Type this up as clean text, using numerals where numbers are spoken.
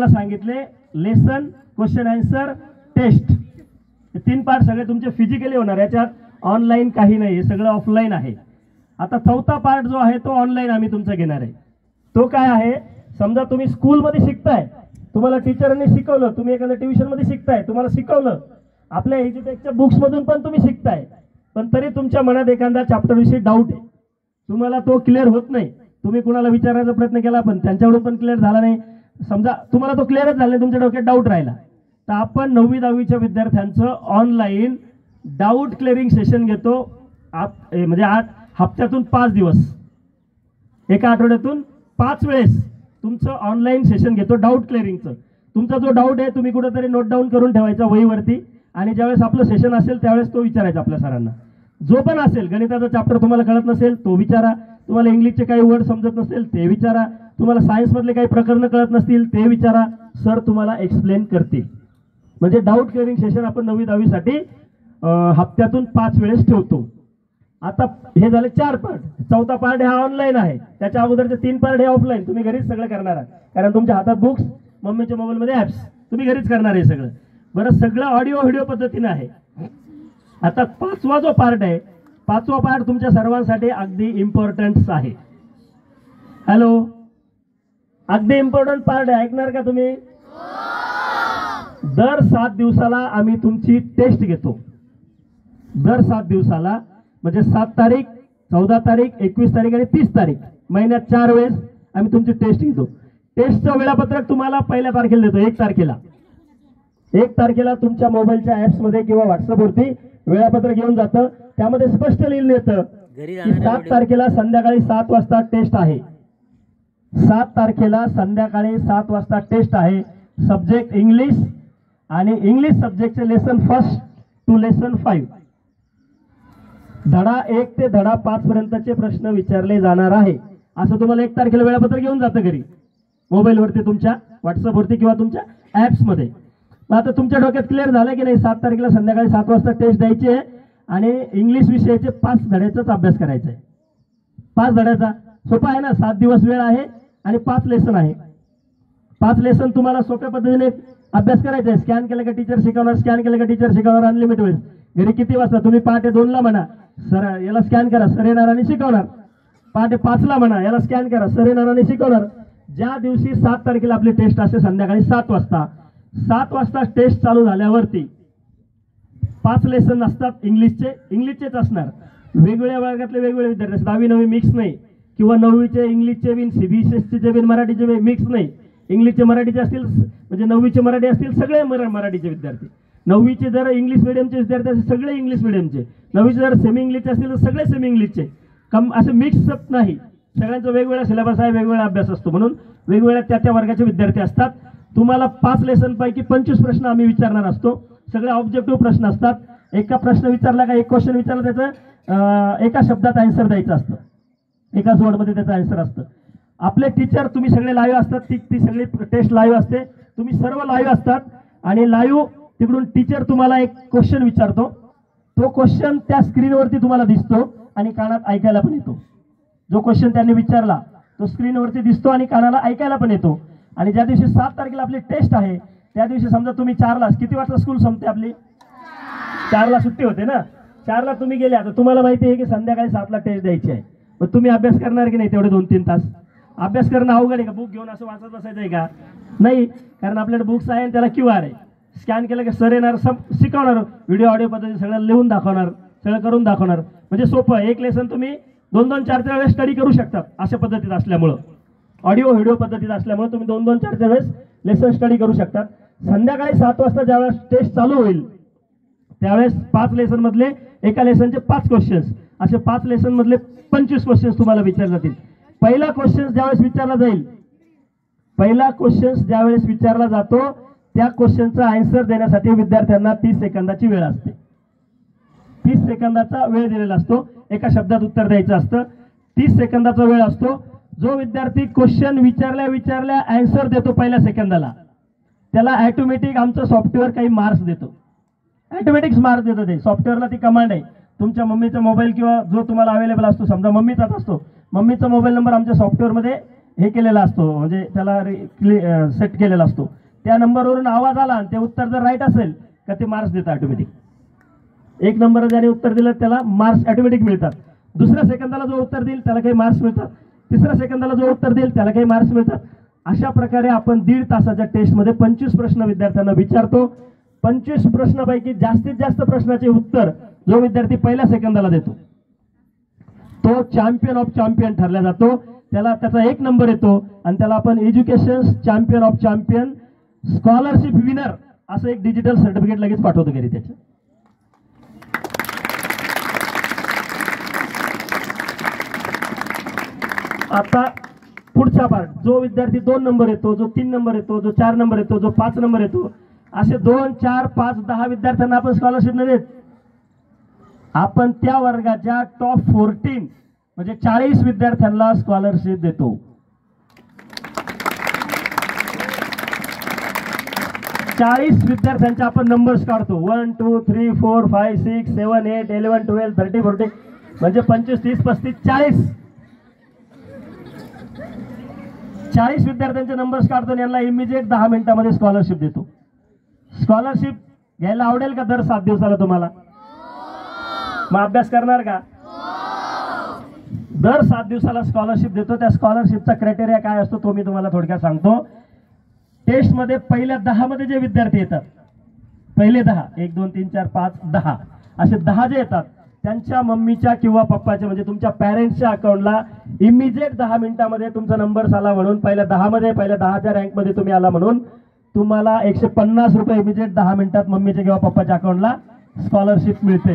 सांगितले lesson, question answer, taste, हे 3 part सगळे तुमचे फिजिकली होणार. याच्यात ऑनलाईन काही नाही, हे सगळं ऑफलाईन आहे. आता चौथा पार्ट जो आहे तो ऑनलाईन आम्ही तुमचा घेणार आहे. तो काय आहे, समजा तुम्ही स्कूलमध्ये शिकताय, तुम्हाला टीचरांनी शिकवलं, तुम्ही एखाद्या ट्युशनमध्ये शिकताय, तुम्हाला शिकवलं, आपल्या एज्युटेकच्या बुक्समधून पण तुम्ही शिकताय, पण तरी तुमच्या मनात एखादा चॅप्टरविषयी डाऊट आहे, तुम्हाला तो क्लिअर होत नाही. तुम्ही कुणाला विचारण्याचा प्रयत्न केला पण त्यांच्याकडून पण क्लिअर झाला नाही. समजा तुम्हाला तो क्लिअरच झाला नाही, तुमच्या डोक्यात डाऊट राहिला, तर आपण 9वी 10वीच्या विद्यार्थ्यांचं ऑनलाईन डाऊट क्लिअरिंग सेशन घेतो. म्हणजे हप्त्यातून 5 दिवस, एका आठवड्यातून 5 वेळेस तुमचं ऑनलाईन सेशन घेतो डाऊट क्लिअरिंगचं. तुमचा जो डाऊट आहे तुम्ही कुठेतरी नोट डाऊन करून ठेवायचा वहीवरती, आणि ज्यावेळेस आपलं सेशन असेल त्यावेळेस तो विचारायचा आपल्या सरांना. जो पण असेल, गणिताचा चॅप्टर तुम्हाला कळत नसेल तो विचारा, तुम्हाला इंग्लिशचे काही वर्ड समजत नसेल ते विचारा, तुम्हाला सायन्समधले काही प्रकरणं कळत नसतील ते विचारा, सर तुम्हाला एक्सप्लेन करतील. म्हणजे डाऊट क्लिअरिंग सेशन आपण 9वी 10वीसाठी हप्त्यातून 5 वेळेस ठेवतो. आता हे झाले 4 पार्ट. चौथा पार्ट हा ऑनलाईन आहे, त्याच्या अगोदरचे 3 पार्ट हे ऑफलाईन, तुम्ही घरीच सगळं करणार आहात, कारण तुमच्या हातात बुक्स, मम्मीच्या मोबाईलमध्ये ॲप्स, तुम्ही घरीच करणार आहे सगळं. बरं, सगळं ऑडिओ व्हिडिओ पद्धतीने आहे. आता 5वा जो पार्ट आहे, 5वा पार्ट तुमच्या सर्वांसाठी अगदी इम्पॉर्टंट आहे. हॅलो, अगदी इम्पॉर्टंट पार्ट आहे, ऐकणार का तुम्ही? दर 7 दिवसाला आम्ही तुमची टेस्ट घेतो. दर 7 दिवसाला, म्हणजे 7 तारीख, 14 तारीख, 21 तारीख आणि 30 तारीख, महिन्यात 4 वेळेस आम्ही तुमची टेस्ट घेतो. टेस्टचं वेळापत्रक तुम्हाला 1 तारखेला देतो. 1 तारखेला तुमच्या मोबाईलच्या ॲप्समध्ये किंवा व्हॉट्सअपवरती वेळापत्रक येऊन जातं. त्यामध्ये स्पष्ट लिहिलं येतं की 7 तारखेला संध्याकाळी 7 वाजता टेस्ट आहे. 7 तारखेला संध्याकाळी 7 वाजता टेस्ट आहे. सब्जेक्ट इंग्लिश, आणि इंग्लिश सब्जेक्टचे लेसन 1 to लेसन 5, धडा 1 ते धडा 5 पर्यंतचे प्रश्न विचारले जाणार आहे. असं तुम्हाला 1 तारखेला वेळापत्रक येऊन जातं घरी, मोबाईलवरती, तुमच्या व्हॉट्सअपवरती किंवा तुमच्या ॲप्समध्ये. मग आता तुमच्या डोक्यात क्लिअर झालं की नाही, 7 तारखेला संध्याकाळी 7 वाजता टेस्ट द्यायची आहे आणि इंग्लिश विषयाचे 5 धड्याचाच अभ्यास करायचा आहे. 5 धड्याचा सोपा आहे ना, 7 दिवस वेळ आहे आणि 5 लेसन आहे. 5 लेसन तुम्हाला सोप्या पद्धतीने अभ्यास करायचा आहे. स्कॅन केलं का टीचर शिकवणार, स्कॅन केलं का टीचर शिकवणार, अनलिमिटेड वेळेस. घरी किती वाजता तुम्ही, पहाटे 2ला म्हणा सर याला स्कॅन करा, सर येणार आणि शिकवणार. पहाटे 5ला म्हणा याला स्कॅन करा, सर येणार आणि शिकवणार. ज्या दिवशी 7 तारखेला आपली टेस्ट असते संध्याकाळी 7 वाजता, 7 वाजता टेस्ट चालू झाल्यावरती 5 लेसन असतात इंग्लिशचेच असणार. वेगवेगळ्या वर्गातले वेगवेगळे विद्यार्थी, 10वी 9वी मिक्स नाही, किंवा 9वीचे इंग्लिशचे बिन, CBSE बिन, मराठीचे बिन मिक्स नाही. इंग्लिशचे मराठीचे असतील, म्हणजे 9वीचे मराठी असतील सगळे मराठीचे विद्यार्थी, 9वीचे जर इंग्लिश मिडियमचे विद्यार्थी असतील सगळे इंग्लिश मिडियमचे, 9वीचे जर सेमी इंग्लिशचे असतील तर सगळे सेमी इंग्लिशचे. असं मिक्सअप नाही, सगळ्यांचा वेगवेगळा सिलेबस आहे, वेगवेगळा अभ्यास असतो, म्हणून वेगवेगळ्या त्या वर्गाचे विद्यार्थी असतात. तुम्हाला 5 लेसन पैकी 25 प्रश्न आम्ही विचारणार असतो. सगळे ऑब्जेक्टिव्ह प्रश्न असतात. एका प्रश्न विचारला का, एक क्वेश्चन विचारला त्याचं एका शब्दात आन्सर द्यायचं असतं, एकाच वर्डमध्ये त्याचं आन्सर असतं. आपले टीचर तुम्ही सगळे लाईव्ह असतात, ती सगळी टेस्ट लाईव्ह असते, तुम्ही सर्व लाईव्ह असतात, आणि लाईव्ह तिकडून टीचर तुम्हाला एक क्वेश्चन विचारतो. तो क्वेश्चन त्या स्क्रीनवरती तुम्हाला दिसतो आणि कानात ऐकायला पण येतो. जो क्वेश्चन त्यांनी विचारला तो स्क्रीनवरती दिसतो आणि कानाला ऐकायला पण येतो. आणि ज्या दिवशी 7 तारखेला आपली टेस्ट आहे त्या दिवशी समजा तुम्ही 4ला, किती वाजता स्कूल संपते आपली? 4ला सुट्टी होते ना, 4ला तुम्ही गेले. आता तुम्हाला माहिती आहे की संध्याकाळी 7ला टेस्ट द्यायची आहे, मग तुम्ही अभ्यास करणार की नाही? तेवढे 2-3 तास अभ्यास करणं अवघड आहे का? बुक घेऊन असं वाचत बसायचं आहे का? नाही, कारण आपल्याकडे बुक्स आहे आणि त्याला QR आहे. स्कॅन केलं की सर येणार, शिकवणार, व्हिडिओ ऑडिओ पद्धती सगळं लिहून दाखवणार, सगळं करून दाखवणार. म्हणजे सोपं, एक लेसन तुम्ही 2-2, 4-4 वेळेस स्टडी करू शकतात. अशा पद्धतीत असल्यामुळं, ऑडिओ व्हिडिओ पद्धतीत असल्यामुळे तुम्ही 2-2, 4-4 वेळेस लेसन स्टडी करू शकतात. संध्याकाळी 7 वाजता ज्यावेळेस टेस्ट चालू होईल त्यावेळेस 5 लेसन मधले एका लेसनचे 5 क्वेश्चन्स, असे 5 लेसन मधले 25 क्वेश्चन्स तुम्हाला विचारले जातील. पहिला क्वेश्चन ज्यावेळेस विचारला जातो त्या क्वेश्चनचा आन्सर देण्यासाठी विद्यार्थ्यांना 30 सेकंदाची वेळ असते. 30 सेकंदाचा वेळ दिलेला असतो, एका शब्दात उत्तर द्यायचं असतं. 30 सेकंदाचा वेळ असतो. जो विद्यार्थी क्वेश्चन विचारल्या आन्सर देतो पहिल्या सेकंदाला, त्याला ऑटोमॅटिक आमचं सॉफ्टवेअर काही मार्क्स देतो. ऑटोमॅटिक मार्क्स देतो ते सॉफ्टवेअरला. ती कमांड आहे, तुमच्या मम्मीचा मोबाईल किंवा जो तुम्हाला अवेलेबल असतो, समजा मम्मीचाच असतो, मम्मीचा मोबाईल नंबर आमच्या सॉफ्टवेअरमध्ये हे केलेला असतो, म्हणजे त्याला सेट केलेला असतो. त्या नंबरवरून आवाज आला आणि ते उत्तर जर राईट असेल का ते मार्क्स देतात ऑटोमॅटिक. एक नंबर ज्याने उत्तर दिलं त्याला मार्क्स ऑटोमॅटिक मिळतात. दुसऱ्या सेकंदाला जो उत्तर देईल त्याला काही मार्क्स मिळतात. तिसऱ्या सेकंदाला जो उत्तर देईल त्याला काही मार्क्स मिळतात. अशा प्रकारे आपण 1.5 तासाच्या टेस्टमध्ये 25 प्रश्न विद्यार्थ्यांना विचारतो. 25 प्रश्नापैकी जास्तीत जास्त प्रश्नाचे उत्तर जो विद्यार्थी पहिल्या सेकंदाला देतो तो चॅम्पियन ऑफ चॅम्पियन ठरला जातो. त्याला त्याचा 1 नंबर येतो आणि त्याला आपण education champion of champion scholarship winner असं एक डिजिटल सर्टिफिकेट लगेच पाठवतो घरी त्याचं. आता पुढचा पार्ट, जो विद्यार्थी 2 नंबर येतो, जो 3 नंबर येतो, जो 4 नंबर येतो, जो 5 नंबर येतो, असे 2, 4, 5, 10 विद्यार्थ्यांना आपण स्कॉलरशिप नाही देत. आपण त्या वर्गाच्या टॉप 14 म्हणजे 40 विद्यार्थ्यांना स्कॉलरशिप देतो. चाळीस विद्यार्थ्यांचे आपण नंबर्स काढतो. 1 2 3 4 5 6 7 8 11 12 13 14 म्हणजे 25 30 35 40 विद्यार्थ्यांचे नंबर्स काढतो आणि यांना इमिजिएट 10 मिनिटांमध्ये स्कॉलरशिप देतो. स्कॉलरशिप घ्यायला आवडेल का दर 7 दिवसाला तुम्हाला? मग अभ्यास करणार का? दर 7 दिवसाला स्कॉलरशिप देतो. त्या स्कॉलरशिपचा क्रायटेरिया काय असतो तो मी तुम्हाला थोडक्यात सांगतो. टेस्टमध्ये पहिल्या 10 मध्ये जे विद्यार्थी येतात, पहिले 10 1 2 3 4 5 10 असे 10 जे येतात त्यांच्या मम्मीच्या किंवा पप्पाच्या म्हणजे तुमच्या पॅरेंट्सच्या अकाउंटला इमिजिएट 10 मिनिटांमध्ये तुमचा नंबर आला म्हणून पहिल्या 10 मध्ये पहिल्या 10च्या रँकमध्ये तुम्ही आला म्हणून तुम्हाला 150 रुपये इमिजिएट 10 मिनिटात मम्मीच्या किंवा पप्पाच्या अकाउंटला स्कॉलरशिप मिळते.